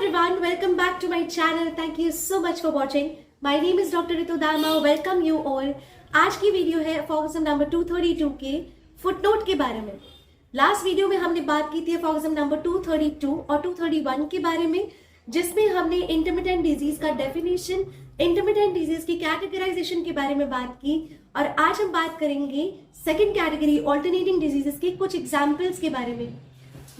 everyone, welcome back to my channel. Thank you so much for watching. My name is Dr. Ritu Dharma. Welcome you all. आज की video है form number 232 के footnote के बारे में. Last video में हमने बात की थी फॉर्म नंबर 232 और 231 के बारे में, जिसमें हमने इंटरमिटेंट डिजीज का डेफिनेशन, इंटरमिटेंट डिजीज की कैटेगराइजेशन के बारे में बात की. और आज हम बात करेंगे सेकेंड कैटेगरी ऑल्टरनेटिंग डिजीजेस के कुछ एग्जाम्पल्स के बारे में.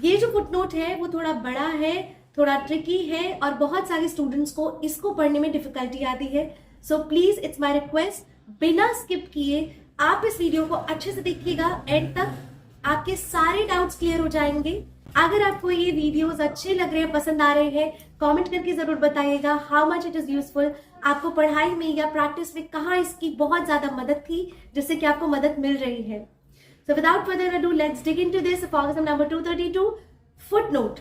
ये जो फुटनोट है वो थोड़ा बड़ा है, थोड़ा ट्रिकी है और बहुत सारे स्टूडेंट्स को इसको पढ़ने में डिफिकल्टी आती है. So please it's my request, बिना स्किप किए आप इस वीडियो को अच्छे से देखिएगा. एंड तक आपके सारे डाउट्स क्लियर हो जाएंगे. अगर आपको ये वीडियोस अच्छे लग रहे हैं, पसंद आ रहे हैं, कमेंट करके जरूर बताइएगा how much it is useful. आपको पढ़ाई में या प्रैक्टिस में कहाँ इसकी बहुत ज्यादा मदद थी, जिससे कि आपको मदद मिल रही है. So without further ado, let's dig into this form number 232 footnote.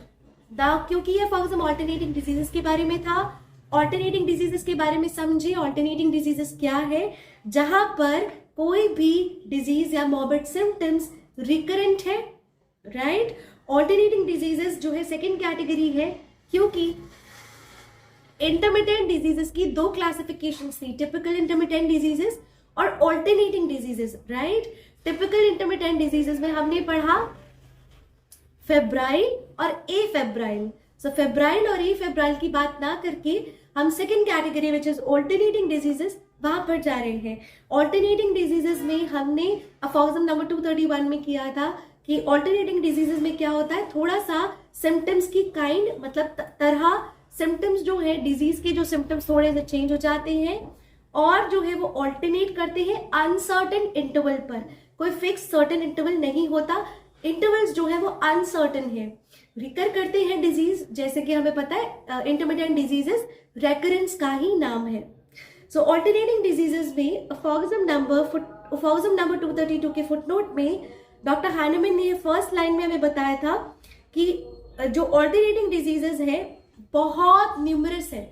क्योंकि ये फॉर्म ऑल्टरनेटिंग डिजीजेस के बारे में था. ऑल्टरनेटिंग डिजीजेस के बारे में समझिए. ऑल्टरनेटिंग डिजीजेस क्या है? जहां पर कोई भी डिजीज या मॉर्बिड सिम्टम्स रिकरेंट है, राइट. ऑल्टरनेटिंग डिजीजेस जो है सेकेंड कैटेगरी है, क्योंकि इंटरमिटेंट डिजीजेस की दो क्लासिफिकेशन थी, टिपिकल इंटरमिटेंट डिजीजेस और alternating diseases, right. Typical intermittent diseases में हमने पढ़ा फेब्राइल और ए फेब्राइल. सो फेब्राइल और ए फेब्राइल की बात ना करके हम second category which is alternating diseases वहां पर जा रहे हैं. ऑल्टरनेटिंग डिजीजेस में हमने फॉर्म नंबर 231 में किया था कि ऑल्टरनेटिंग डिजीजेस में क्या होता है, थोड़ा सा सिम्टम्स की काइंड, मतलब तरह सिम्टम्स जो है डिजीज के, जो सिम्टम्स थोड़े से चेंज हो जाते हैं और जो है वो ऑल्टरनेट करते हैं अनसर्टेन इंटरवल पर. कोई फिक्स सर्टेन इंटरवल नहीं होता, इंटरवल्स जो है वो अनसर्टेन है, रिकर करते हैं डिजीज. जैसे कि हमें पता है इंटरमिटेंट डिजीजेस रेकरेंस का ही नाम है. सो ऑल्टरनेटिंग डिजीजेस में फॉर्म नंबर 232 के फुटनोट में डॉक्टर हैनेमन ने फर्स्ट लाइन में हमें बताया था कि जो ऑल्टरनेटिंग डिजीजेस है बहुत न्यूमरस है.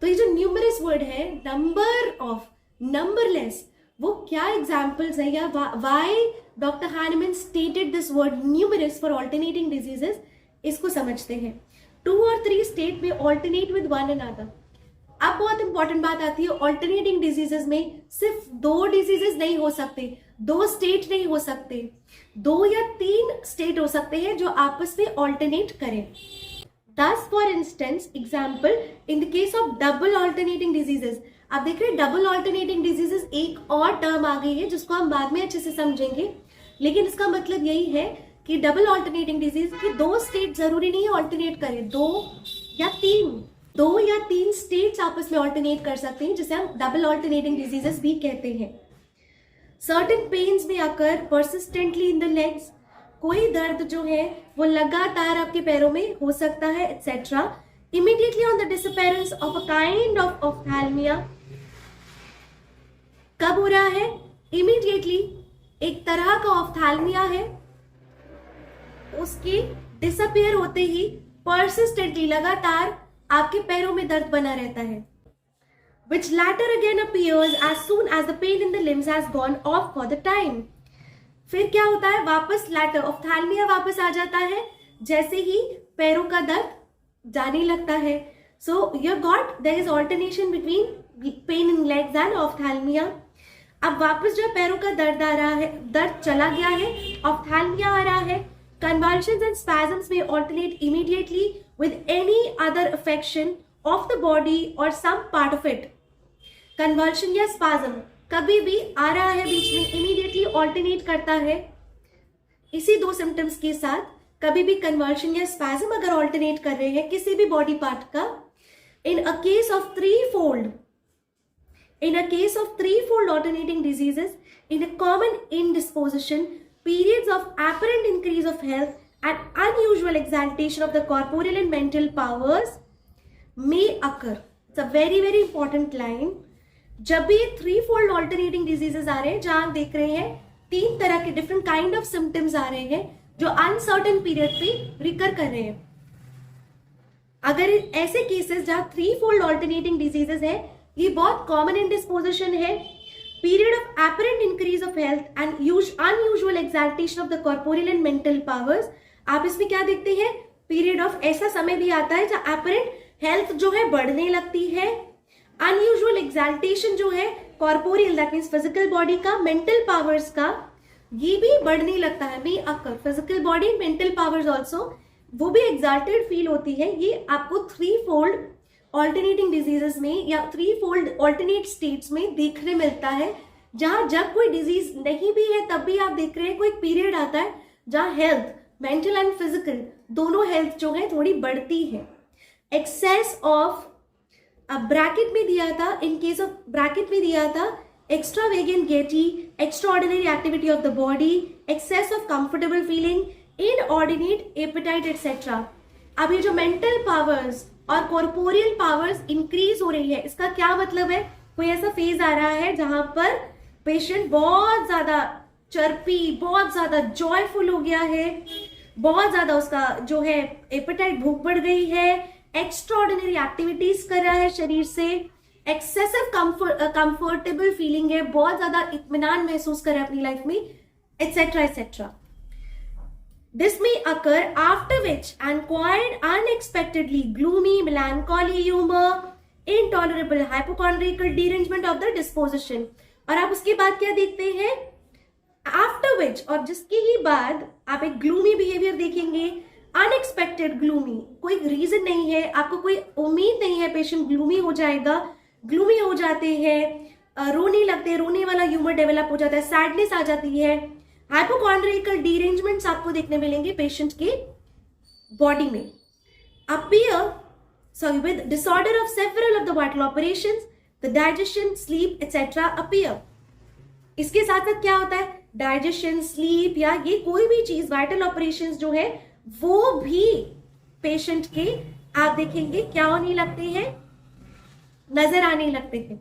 तो ये जो न्यूमरस वर्ड है, नंबर ऑफ, नंबरलेस, वो क्या एग्जाम्पल्स है या why doctor Hahnemann stated this word numerous for alternating diseases, इसको समझते हैं. 2 और 3 स्टेट में ऑल्टरनेट विद वन अनदर. अब बहुत इंपॉर्टेंट बात आती है, ऑल्टरनेटिंग डिजीजेस में सिर्फ 2 डिजीजेस नहीं हो सकते, 2 स्टेट नहीं हो सकते, 2 या 3 स्टेट हो सकते हैं जो आपस में ऑल्टरनेट करें. Thus, for instance, example, in the case of double alternating diseases, आप देख रहे हैं डबल ऑल्टरनेटिंग डिजीजेस एक और टर्म आ गई है जिसको हम बाद में अच्छे से समझेंगे. लेकिन इसका मतलब यही है कि डबल ऑल्टरनेटिंग डिजीज की 2 स्टेट जरूरी नहीं है ऑल्टरनेट करें, 2 या 3 स्टेट्स आपस में ऑल्टरनेट कर सकते हैं, जिसे हम डबल ऑल्टरनेटिंग डिजीजेस भी कहते हैं. सर्टेन पेन्स में अकर परसिस्टेंटली इन द लेग्स. कोई दर्द जो है वो लगातार आपके पैरों में हो सकता है, etcetera. Immediately on the disappearance of a kind of ophthalmia. कब हो रहा है? इमीडिएटली एक तरह का ऑफ्थैल्मिया है, उसके डिसअपियर होते ही परसिस्टेंटली लगातार आपके पैरों में दर्द बना रहता है. which latter again appears as soon as the pain in the limbs has gone off for the time. फिर क्या होता है, वापस लैटर ऑफ्थैल्मिया वापस आ जाता है जैसे ही पैरों का दर्द जाने लगता है. So you got there is alternation between pain in legs and ophthalmia. अब वापस जो पैरों का दर्द आ रहा है, दर्द चला गया है, ऑफ्थैल्मिया आ रहा है. convulsions and spasms may alternate immediately with any other affection of the body or some part of it. convulsion या spasm कभी भी आ रहा है बीच में, इमीडिएटली ऑल्टरनेट करता है इसी 2 सिम्टम्स के साथ. कभी भी कन्वर्शन या स्पैज्म अगर ऑल्टरनेट कर रहे हैं किसी भी बॉडी पार्ट का, in a case of three fold alternating diseases in a common indisposition, periods of apparent increase of health and unusual exaltation of the corporeal and mental powers may occur. It's a very very important line. जब भी 3 fold alternating diseases आ रहे हैं, जहां आप देख रहे हैं 3 तरह के डिफरेंट काइंड ऑफ सिम्टम्स आ रहे हैं जो अनसर्टेन पीरियड पे रिकर कर रहे हैं. अगर ऐसे केसेस जहां 3 fold alternating diseases है, ये बहुत कॉमन इंडिस्पोजिशन है, period of apparent increase of health and unusual exaltation of the corporeal and mental powers. आप इसमें क्या देखते हैं, पीरियड ऑफ ऐसा समय भी आता है जहां अपरेंट हेल्थ जो है बढ़ने लगती है, अनयूजुअल एक्साल्टेशन जो है corporeal that means physical body का, मेंटल पावर्स का, ये भी बढ़ने लगता है। May occur physical body mental powers also, वो भी एक्साल्टेड फील होती है। ये आपको थ्री फोल्ड ऑल्टरनेटिंग डिजीजेस में या थ्री फोल्ड ऑल्टरनेट स्टेट्स में देखने मिलता है, जहां जब कोई डिजीज नहीं भी है तब भी आप देख रहे हैं कोई पीरियड आता है जहां हेल्थ मेंटल एंड फिजिकल दोनों हेल्थ जो है थोड़ी बढ़ती है। एक्सेस ऑफ ब्रैकेट में दिया था, इन केस ऑफ ब्रैकेट में दिया था extravagant gaiety, extraordinary activity of the body, excess of comfortable feeling, inordinate appetite etc. अब ये जो मेंटल पावर्स और कॉर्पोरियल पावर्स इंक्रीज हो रही है, इसका क्या मतलब है? कोई ऐसा फेज आ रहा है जहां पर पेशेंट बहुत ज्यादा चर्पी, बहुत ज्यादा जॉयफुल हो गया है, बहुत ज्यादा उसका जो है एपेटाइट, भूख बढ़ गई है, एक्स्ट्राऑर्डिनरी एक्टिविटीज कर रहा है शरीर से, एक्सेसिव कंफर्टेबल फीलिंग है, बहुत ज्यादा इत्मीनान महसूस कर रहा है अपनी लाइफ में, etcetera etcetera. This may occur after which acquired unexpectedly gloomy, melancholy humor, intolerable hypochondriacal derangement of the disposition। और आप उसके बाद क्या देखते हैं? After which, और जिसके ही बाद आप एक gloomy behavior देखेंगे, unexpected gloomy, कोई रीजन नहीं है, आपको कोई उम्मीद नहीं है पेशेंट gloomy हो जाएगा, gloomy हो जाते हैं, रोने लगते हैं, रोने वाला ह्यूमर डेवलप हो जाता है, सैडनेस आ जाती है, हाइपोकॉन्ड्रिकल डीरेंजमेंट्स आपको देखने मिलेंगे पेशेंट के बॉडी में। Appear with disorder of several of the vital operations, the digestion, sleep etcetera appear. इसके साथ साथ क्या होता है? डाइजेशन, स्लीप या ये कोई भी चीज वाइटल ऑपरेशंस जो है वो भी पेशेंट के आप देखेंगे क्या होने लगते हैं, नजर आने लगते हैं।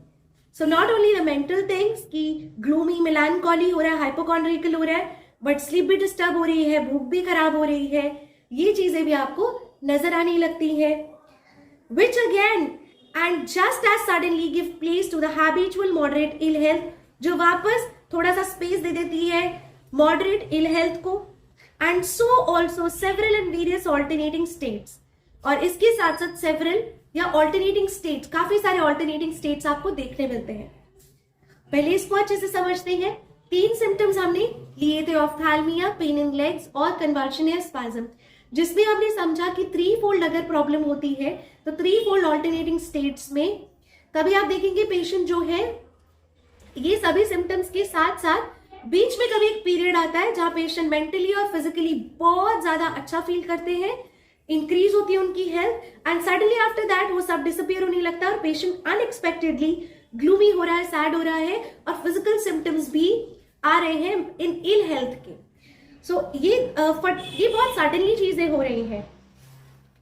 So not only the mental things कि ग्लूमी, मेलानकॉली हो रहा है, हाइपोकॉन्ड्रिकल हो रहा है, बट स्लीप भी डिस्टर्ब हो रही है, भूख भी खराब हो रही है, ये चीजें भी आपको नजर आने लगती है। Which again and just as suddenly give place to the habitual moderate ill health, जो वापस थोड़ा सा स्पेस दे देती है मॉडरेट इल हेल्थ को, and so also several and various alternating states. और इसके साथ साथ सेवरल या ऑल्टरनेटिंग स्टेट्स, काफी सारे ऑल्टरनेटिंग स्टेट्स आपको देखने मिलते हैं। पहले इसको अच्छे से समझते हैं। 3 सिम्टम्स हमने लिए थे, ऑफ्थैल्मिया, पेन इन लेग्स और कन्वर्शन या स्पैज्म, जिसमें हमने समझा कि 3 फोल्ड अगर प्रॉब्लम होती है तो 3 फोल्ड ऑल्टरनेटिंग स्टेट्स में कभी आप देखेंगे पेशेंट जो है ये सभी सिम्टम्स के साथ साथ बीच में कभी एक पीरियड आता है जहां पेशेंट मेंटली और फिजिकली बहुत ज्यादा अच्छा फील करते हैं, इंक्रीज होती है उनकी health, and suddenly after that वो सब डिसअपियर होने लगता है और पेशेंट अनएक्सपेक्टेडली ग्लूमी हो रहा है, सैड हो रहा है और फिजिकल सिम्टम्स भी आ रहे हैं इन इल हेल्थ के। सो ये बहुत सडनली चीजें हो रही हैं।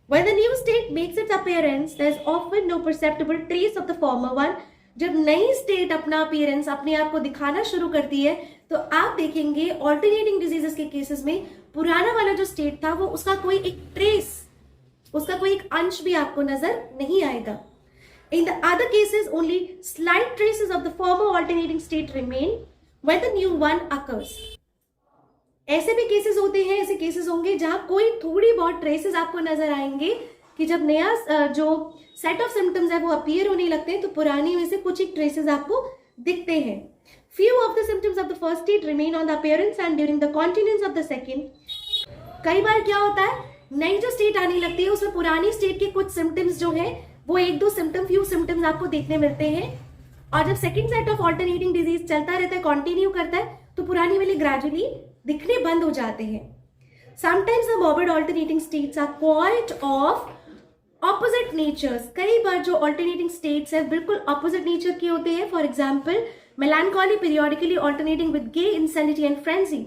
When the new state makes its appearance, there is often no perceptible trace of the former one। जब नई स्टेट अपना अपीयरेंस अपने आप को दिखाना शुरू करती है तो आप देखेंगे ऑल्टरनेटिंग डिजीजेस के केसेस में पुराना वाला जो स्टेट था वो उसका कोई एक ट्रेस, उसका कोई एक अंश भी आपको नजर नहीं आएगा। In the other cases, only slight traces of the former alternating state remain when the new one occurs। ऐसे भी केसेस होते हैं, ऐसे केसेस होंगे जहां कोई थोड़ी बहुत ट्रेसेस आपको नजर आएंगे कि जब नया जो सेट ऑफ सिम्टम्स है वो अपीयर होने लगते हैं तो पुराने में से कुछ एक ट्रेसेस आपको दिखते हैं। Few of the symptoms of the first state remain on the appearance and during the continuance of the second। कई बार क्या होता है, नई जो स्टेट आने लगती है उसमें पुरानी स्टेट के कुछ सिम्टम्स जो है वो 1-2 सिम्टम, फ्यू सिम्टम्स आपको देखने मिलते हैं, और जब second set of alternating disease चलता रहता है, कंटिन्यू करता है, तो पुरानी वाले ग्रेजुअली दिखने बंद हो जाते हैं। Sometimes the morbid alternating states are quite of opposite natures. कई बार जो ऑल्टरनेटिंग स्टेट्स है बिल्कुल ऑपोजिट नेचर के होते हैं। For example melancholy periodically alternating with gay insanity and frenzy.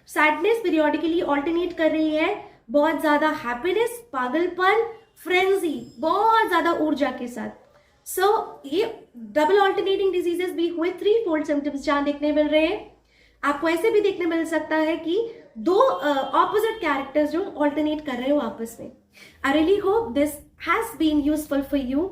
Sadness periodically alternate कर रही है बहुत ज्यादा हैप्पीनेस, पागलपन, फ्रेंजी, बहुत ज्यादा ऊर्जा के साथ। सो ये डबल ऑल्टरनेटिंग डिजीजेस भी हुए 3 फोल्ड सिम्टम्स जहां देखने मिल रहे हैं। आपको ऐसे भी देखने मिल सकता है कि 2 ऑपोजिट कैरेक्टर्स जो ऑल्टरनेट कर रहे हो आपस में। I really hope this has been useful for you.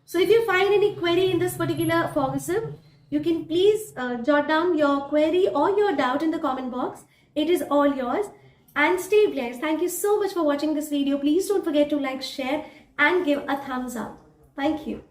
So if you find any query in this particular FOGISM, you can please jot down your query or your doubt in the comment box. It is all yours. and stay blessed. Thank you so much for watching this video. Please don't forget to like, share and give a thumbs up. Thank you.